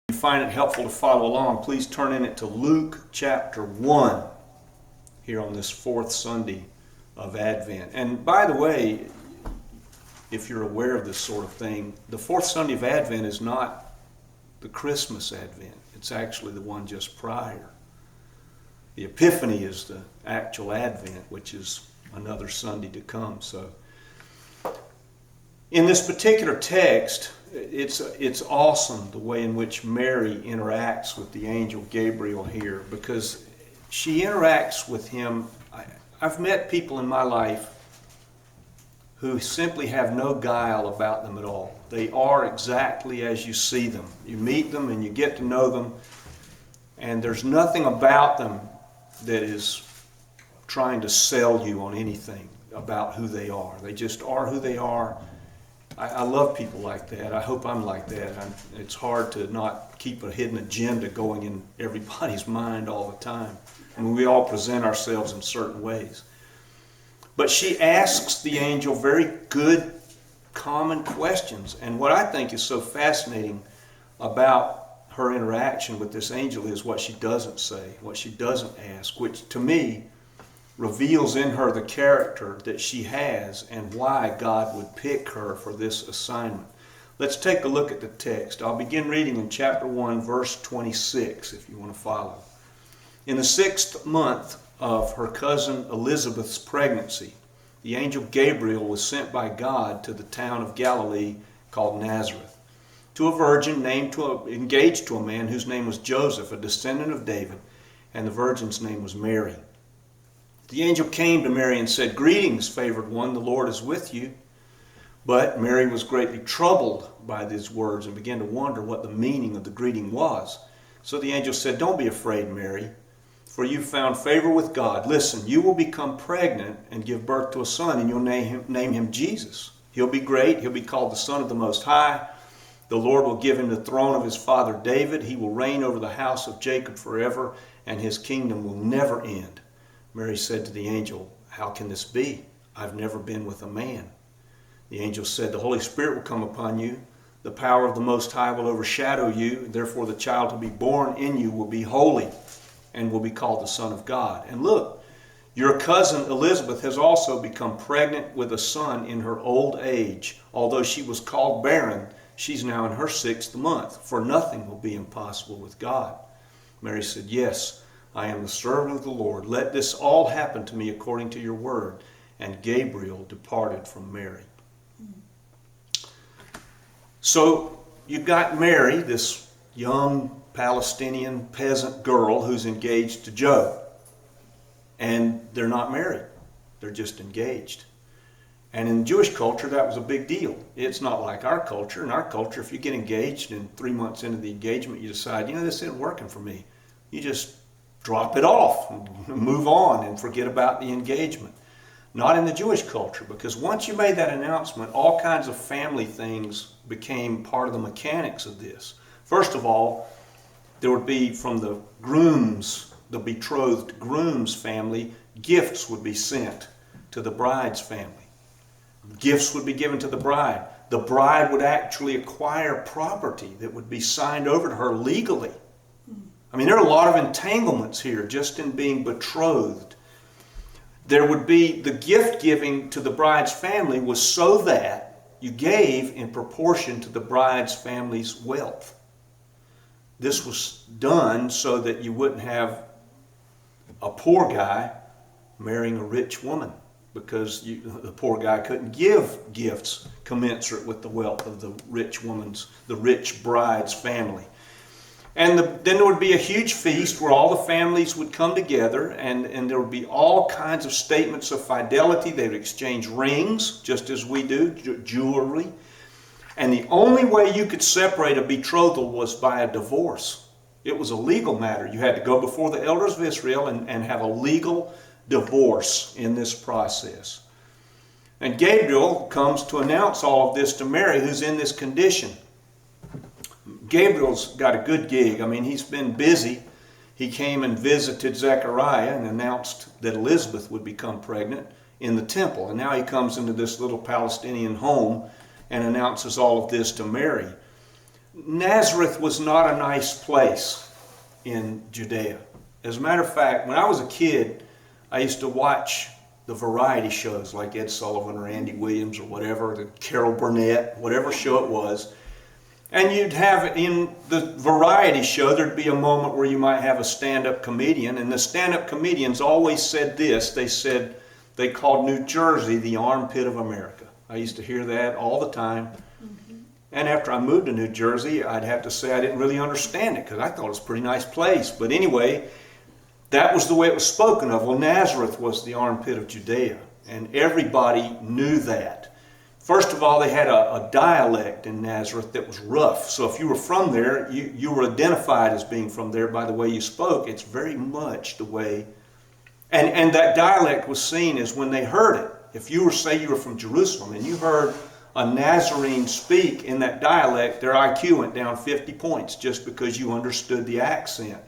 you find it helpful to follow along, please turn in it to Luke chapter 1 here on this fourth Sunday of Advent. And by the way, if you're aware of this sort of thing, the fourth Sunday of Advent is not the Christmas Advent. It's actually the one just prior. The Epiphany is the actual Advent, which is another Sunday to come. So, in this particular text, it's awesome the way in which Mary interacts with the angel Gabriel here, because she interacts with him. I've met people in my life who simply have no guile about them at all. They are exactly as you see them. You meet them and you get to know them, and there's nothing about them that is trying to sell you on anything about who they are. They just are who they are. I love people like that. I hope I'm like that. It's hard to not keep a hidden agenda going in everybody's mind all the time. I mean, we all present ourselves in certain ways. But she asks the angel very good, common questions. And what I think is so fascinating about her interaction with this angel is what she doesn't say, what she doesn't ask, which to me reveals in her the character that she has and why God would pick her for this assignment. Let's take a look at the text. I'll begin reading in chapter 1, verse 26, if you want to follow. In the 6th month of her cousin Elizabeth's pregnancy, the angel Gabriel was sent by God to the town of Galilee called Nazareth, to a virgin engaged to a man whose name was Joseph, a descendant of David, and the virgin's name was Mary. The angel came to Mary and said, "Greetings, favored one, the Lord is with you." But Mary was greatly troubled by these words and began to wonder what the meaning of the greeting was. So the angel said, "Don't be afraid, Mary, for you've found favor with God. Listen, you will become pregnant and give birth to a son, and you'll name him Jesus. He'll be great. He'll be called the Son of the Most High. The Lord will give him the throne of his father David. He will reign over the house of Jacob forever, and his kingdom will never end." Mary said to the angel, "How can this be? I've never been with a man." The angel said, "The Holy Spirit will come upon you. The power of the Most High will overshadow you. Therefore the child to be born in you will be holy and will be called the Son of God. And look, your cousin Elizabeth has also become pregnant with a son in her old age. Although she was called barren, she's now in her 6th month, for nothing will be impossible with God." Mary said, "Yes, I am the servant of the Lord. Let this all happen to me according to your word." And Gabriel departed from Mary. So you've got Mary, this young Palestinian peasant girl who's engaged to Joe. And they're not married. They're just engaged. And in Jewish culture, that was a big deal. It's not like our culture. In our culture, if you get engaged and 3 months into the engagement, you decide, this isn't working for me. You just drop it off and move on and forget about the engagement. Not in the Jewish culture, because once you made that announcement, all kinds of family things became part of the mechanics of this. First of all, there would be from the groom's, the betrothed groom's family, gifts would be sent to the bride's family. Gifts would be given to the bride. The bride would actually acquire property that would be signed over to her legally. I mean, there are a lot of entanglements here just in being betrothed. There would be the gift giving to the bride's family was so that you gave in proportion to the bride's family's wealth. This was done so that you wouldn't have a poor guy marrying a rich woman, because the poor guy couldn't give gifts commensurate with the wealth of the rich bride's family. And then there would be a huge feast where all the families would come together, and there would be all kinds of statements of fidelity. They would exchange rings, just as we do, jewelry. And the only way you could separate a betrothal was by a divorce. It was a legal matter. You had to go before the elders of Israel and have a legal divorce in this process. And Gabriel comes to announce all of this to Mary, who's in this condition. Gabriel's got a good gig. I mean, he's been busy. He came and visited Zechariah and announced that Elizabeth would become pregnant in the temple. And now he comes into this little Palestinian home and announces all of this to Mary. Nazareth was not a nice place in Judea. As a matter of fact, when I was a kid, I used to watch the variety shows like Ed Sullivan or Andy Williams or whatever, the Carol Burnett, whatever show it was. And you'd have, in the variety show, there'd be a moment where you might have a stand-up comedian, and the stand-up comedians always said this. They said they called New Jersey the armpit of America. I used to hear that all the time. And after I moved to New Jersey, I'd have to say I didn't really understand it because I thought it was a pretty nice place. But anyway, that was the way it was spoken of. Well, Nazareth was the armpit of Judea, and everybody knew that. First of all, they had a dialect in Nazareth that was rough. So if you were from there, you were identified as being from there by the way you spoke. It's very much the way. And that dialect was seen as when they heard it. If you were, say you were from Jerusalem and you heard a Nazarene speak in that dialect, their IQ went down 50 points just because you understood the accent.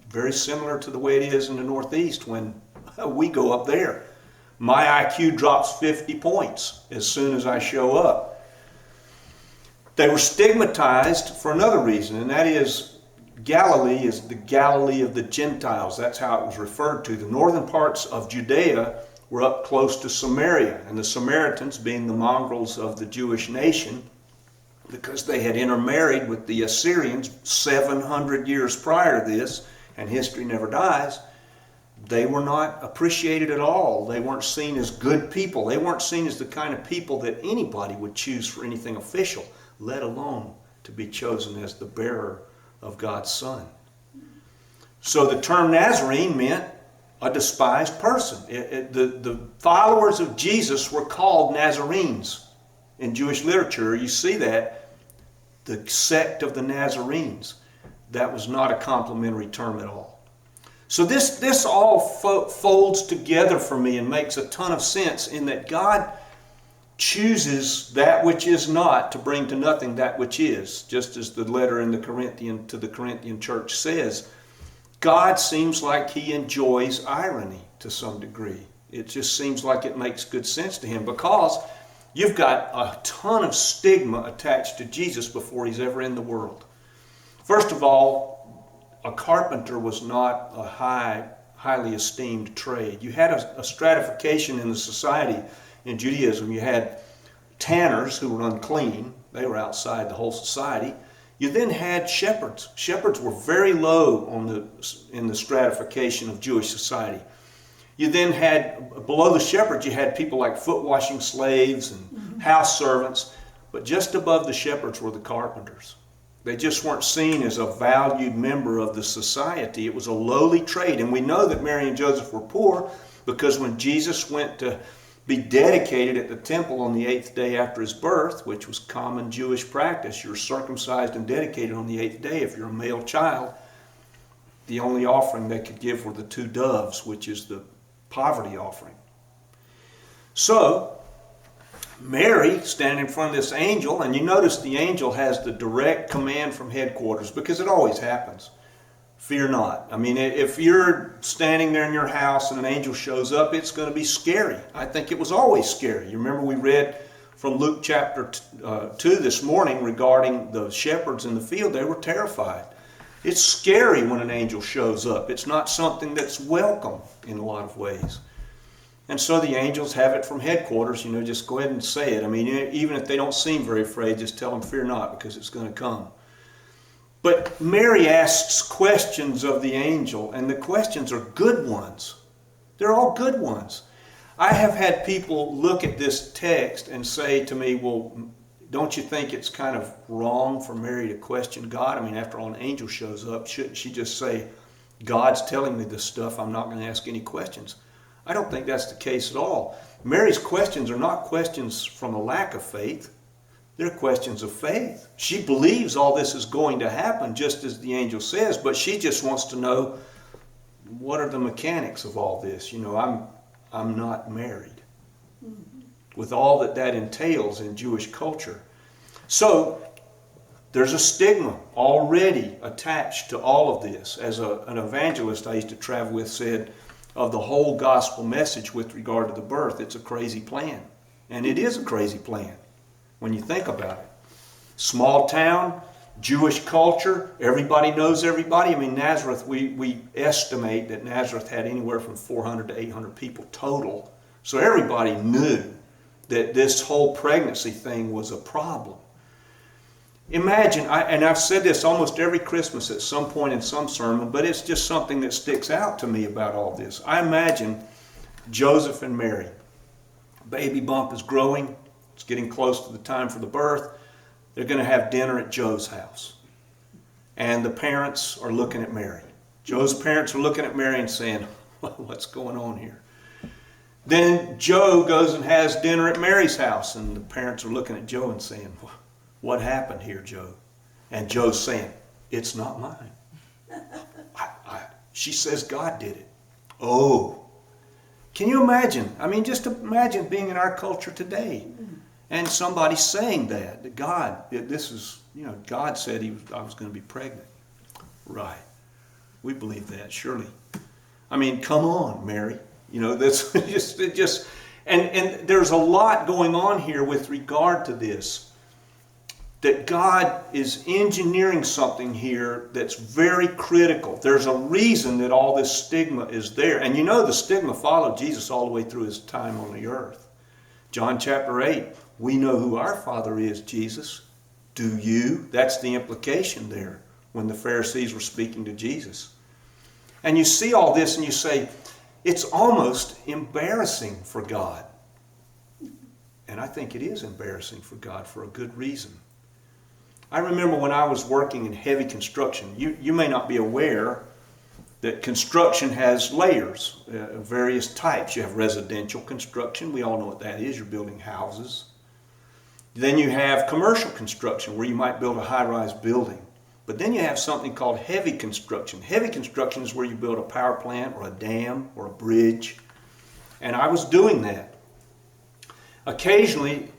Very similar to the way it is in the Northeast when we go up there. My IQ drops 50 points as soon as I show up. They were stigmatized for another reason, and that is Galilee is the Galilee of the Gentiles. That's how it was referred to. The northern parts of Judea were up close to Samaria, and the Samaritans, being the mongrels of the Jewish nation, because they had intermarried with the Assyrians 700 years prior to this, and history never dies, they were not appreciated at all. They weren't seen as good people. They weren't seen as the kind of people that anybody would choose for anything official, let alone to be chosen as the bearer of God's Son. So the term Nazarene meant a despised person. The followers of Jesus were called Nazarenes. In Jewish literature, you see that, the sect of the Nazarenes. That was not a complimentary term at all. So this all folds together for me and makes a ton of sense in that God chooses that which is not to bring to nothing that which is, just as the letter to the Corinthian church says. God seems like he enjoys irony to some degree. It just seems like it makes good sense to him because you've got a ton of stigma attached to Jesus before he's ever in the world. First of all, a carpenter was not a highly esteemed trade. You had a stratification in the society in Judaism. You had tanners who were unclean. They were outside the whole society. You then had shepherds. Shepherds were very low in the stratification of Jewish society. You then had, below the shepherds, you had people like foot washing slaves and house servants. But just above the shepherds were the carpenters. They just weren't seen as a valued member of the society. It was a lowly trade. And we know that Mary and Joseph were poor because when Jesus went to be dedicated at the temple on the 8th day after his birth, which was common Jewish practice, you're circumcised and dedicated on the 8th day if you're a male child. The only offering they could give were the 2 doves, which is the poverty offering. So, Mary standing in front of this angel, and you notice the angel has the direct command from headquarters because it always happens. Fear not. I mean, if you're standing there in your house and an angel shows up, it's going to be scary. I think it was always scary. You remember we read from Luke chapter 2 this morning regarding the shepherds in the field. They were terrified. It's scary when an angel shows up. It's not something that's welcome in a lot of ways. And so the angels have it from headquarters, just go ahead and say it. I mean, even if they don't seem very afraid, just tell them fear not because it's going to come. But Mary asks questions of the angel, and the questions are good ones. They're all good ones. I have had people look at this text and say to me, well, don't you think it's kind of wrong for Mary to question God? I mean, after all, an angel shows up, shouldn't she just say, God's telling me this stuff, I'm not going to ask any questions? I don't think that's the case at all. Mary's questions are not questions from a lack of faith. They're questions of faith. She believes all this is going to happen just as the angel says, but she just wants to know, what are the mechanics of all this? I'm not married. With all that entails in Jewish culture. So, there's a stigma already attached to all of this. As an evangelist I used to travel with said, of the whole gospel message with regard to the birth, it's a crazy plan. And it is a crazy plan when you think about it. Small town, Jewish culture, everybody knows everybody. I mean, Nazareth, we estimate that Nazareth had anywhere from 400 to 800 people total. So everybody knew that this whole pregnancy thing was a problem. Imagine, and I've said this almost every Christmas at some point in some sermon, but it's just something that sticks out to me about all this. I imagine Joseph and Mary. Baby bump is growing. It's getting close to the time for the birth. They're going to have dinner at Joe's house. And the parents are looking at Mary. Joe's parents are looking at Mary and saying, what's going on here? Then Joe goes and has dinner at Mary's house, and the parents are looking at Joe and saying, what happened here, Joe? And Joe's saying, it's not mine. She says God did it. Oh, can you imagine? I mean, just imagine being in our culture today and somebody saying that God, this is, God said I was going to be pregnant. Right. We believe that, surely. I mean, come on, Mary. That's just, and there's a lot going on here with regard to this. That God is engineering something here that's very critical. There's a reason that all this stigma is there. And the stigma followed Jesus all the way through his time on the earth. John chapter 8, we know who our Father is, Jesus. Do you? That's the implication there when the Pharisees were speaking to Jesus. And you see all this and you say, it's almost embarrassing for God. And I think it is embarrassing for God for a good reason. I remember when I was working in heavy construction, you may not be aware that construction has layers of various types. You have residential construction. We all know what that is. You're building houses. Then you have commercial construction where you might build a high-rise building. But then you have something called heavy construction. Heavy construction is where you build a power plant or a dam or a bridge. And I was doing that. Occasionally,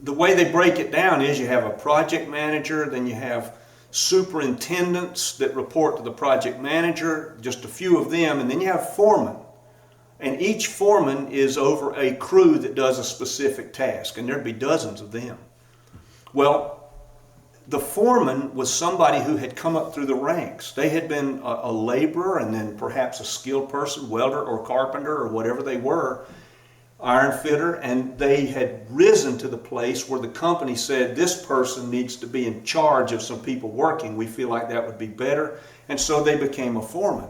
the way they break it down is you have a project manager, then you have superintendents that report to the project manager, just a few of them, and then you have foremen. And each foreman is over a crew that does a specific task, and there'd be dozens of them. Well, the foreman was somebody who had come up through the ranks. They had been a laborer and then perhaps a skilled person, welder or carpenter or whatever they were, iron fitter, and they had risen to the place where the company said this person needs to be in charge of some people working. We feel like that would be better. And so they became a foreman.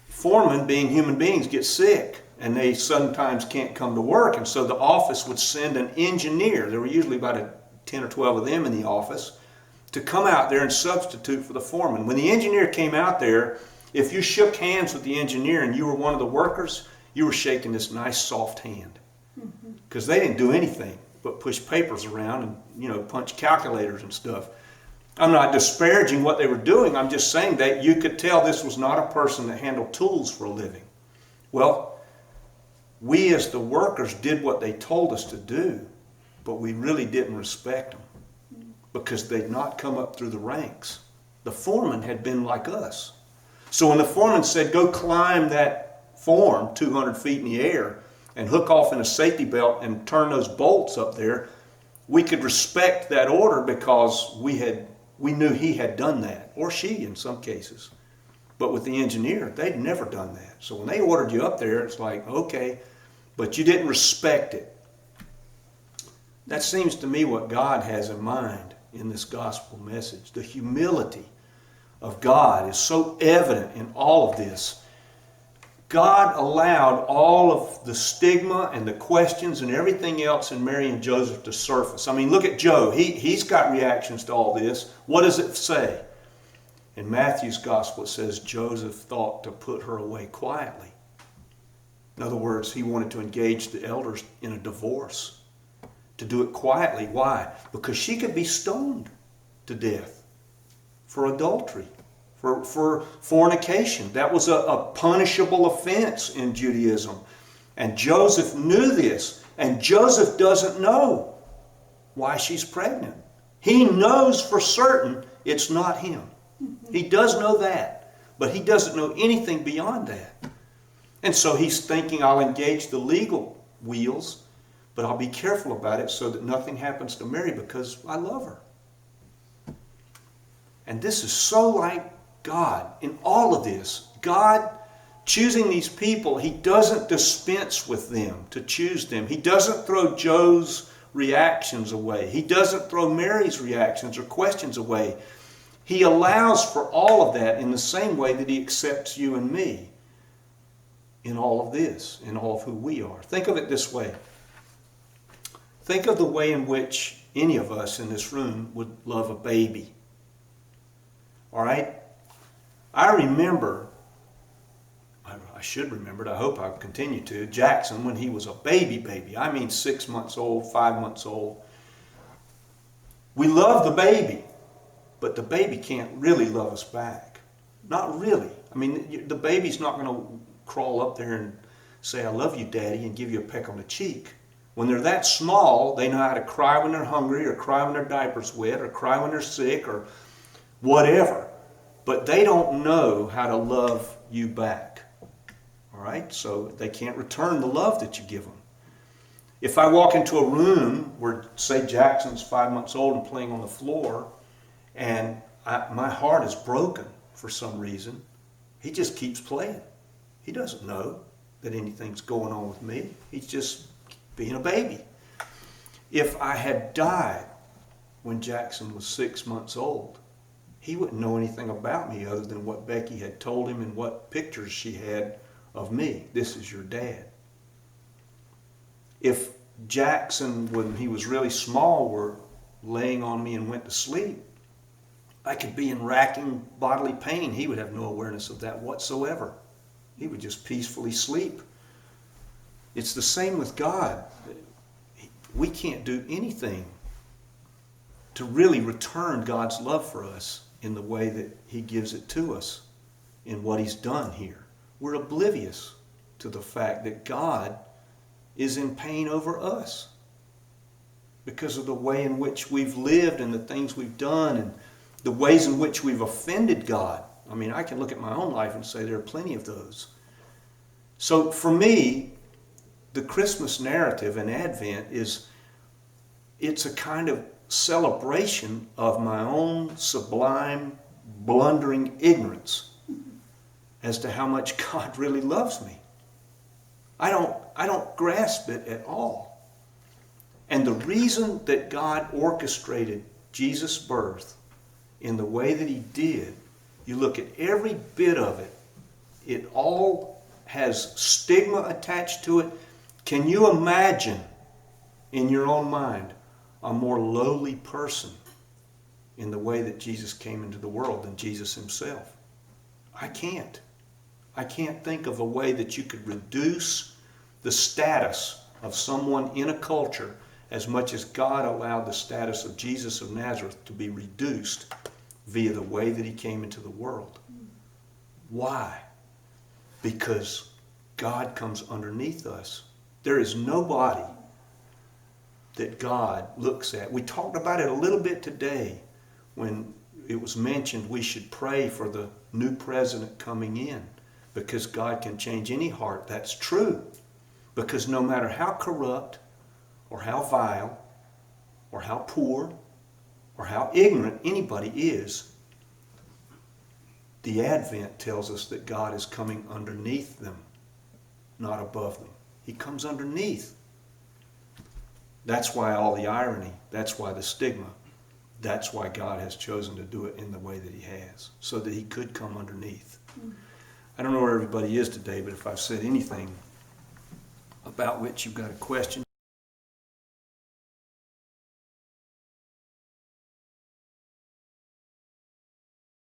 Foremen, being human beings, get sick and they sometimes can't come to work. And so the office would send an engineer. There were usually about 10 or 12 of them in the office to come out there and substitute for the foreman. When the engineer came out there, if you shook hands with the engineer and you were one of the workers, you were shaking this nice soft hand because they didn't do anything but push papers around and punch calculators and stuff. I'm not disparaging what they were doing. I'm just saying that you could tell this was not a person that handled tools for a living. Well, we as the workers did what they told us to do, but we really didn't respect them because they'd not come up through the ranks. The foreman had been like us. So when the foreman said, go climb that form 200 feet in the air and hook off in a safety belt and turn those bolts up there, we could respect that order because we knew he had done that, or she in some cases. But with the engineer, they'd never done that. So when they ordered you up there, it's like, okay, but you didn't respect it. That seems to me what God has in mind in this gospel message. The humility of God is so evident in all of this. God allowed all of the stigma and the questions and everything else in Mary and Joseph to surface. I mean, look at Joe. He's got reactions to all this. What does it say? In Matthew's gospel, it says Joseph thought to put her away quietly. In other words, he wanted to engage the elders in a divorce, to do it quietly. Why? Because she could be stoned to death for adultery. For fornication. That was a punishable offense in Judaism. And Joseph knew this. And Joseph doesn't know why she's pregnant. He knows for certain it's not him. He does know that. But he doesn't know anything beyond that. And so he's thinking, I'll engage the legal wheels, but I'll be careful about it so that nothing happens to Mary because I love her. And this is so like God in all of this. God choosing these people, he doesn't dispense with them to choose them. He doesn't throw Joe's reactions away. He doesn't throw Mary's reactions or questions away. He allows for all of that in the same way that he accepts you and me in all of this, in all of who we are. Think of it this way. Think of the way in which any of us in this room would love a baby. All right? I remember, I should remember it, I hope I continue to, Jackson when he was a baby. I mean 6 months old, 5 months old. We love the baby, but the baby can't really love us back. Not really. I mean, the baby's not going to crawl up there and say, I love you, Daddy, and give you a peck on the cheek. When they're that small, they know how to cry when they're hungry, or cry when their diaper's wet, or cry when they're sick, or whatever. But they don't know how to love you back. All right? So they can't return the love that you give them. If I walk into a room where, say, Jackson's 5 months old and playing on the floor, and my heart is broken for some reason, he just keeps playing. He doesn't know that anything's going on with me. He's just being a baby. If I had died when Jackson was 6 months old, he wouldn't know anything about me other than what Becky had told him and what pictures she had of me. This is your dad. If Jackson, when he was really small, were laying on me and went to sleep, I could be in racking bodily pain. He would have no awareness of that whatsoever. He would just peacefully sleep. It's the same with God. We can't do anything to really return God's love for us in the way that he gives it to us in what he's done here. We're oblivious to the fact that God is in pain over us because of the way in which we've lived and the things we've done and the ways in which we've offended God. I mean, I can look at my own life and say there are plenty of those. So for me, the Christmas narrative and Advent it's a kind of celebration of my own sublime, blundering ignorance as to how much God really loves me. I don't grasp it at all. And the reason that God orchestrated Jesus' birth in the way that he did, you look at every bit of it, it all has stigma attached to it. Can you imagine in your own mind a more lowly person in the way that Jesus came into the world than Jesus himself? I can't. I can't think of a way that you could reduce the status of someone in a culture as much as God allowed the status of Jesus of Nazareth to be reduced via the way that he came into the world. Why? Because God comes underneath us. There is nobody that God looks at. We talked about it a little bit today when it was mentioned we should pray for the new president coming in because God can change any heart. That's true. Because no matter how corrupt or how vile or how poor or how ignorant anybody is, the Advent tells us that God is coming underneath them, not above them. He comes underneath. That's why all the irony. That's why the stigma. That's why God has chosen to do it in the way that he has, so that he could come underneath. I don't know where everybody is today, but if I've said anything about which you've got a question,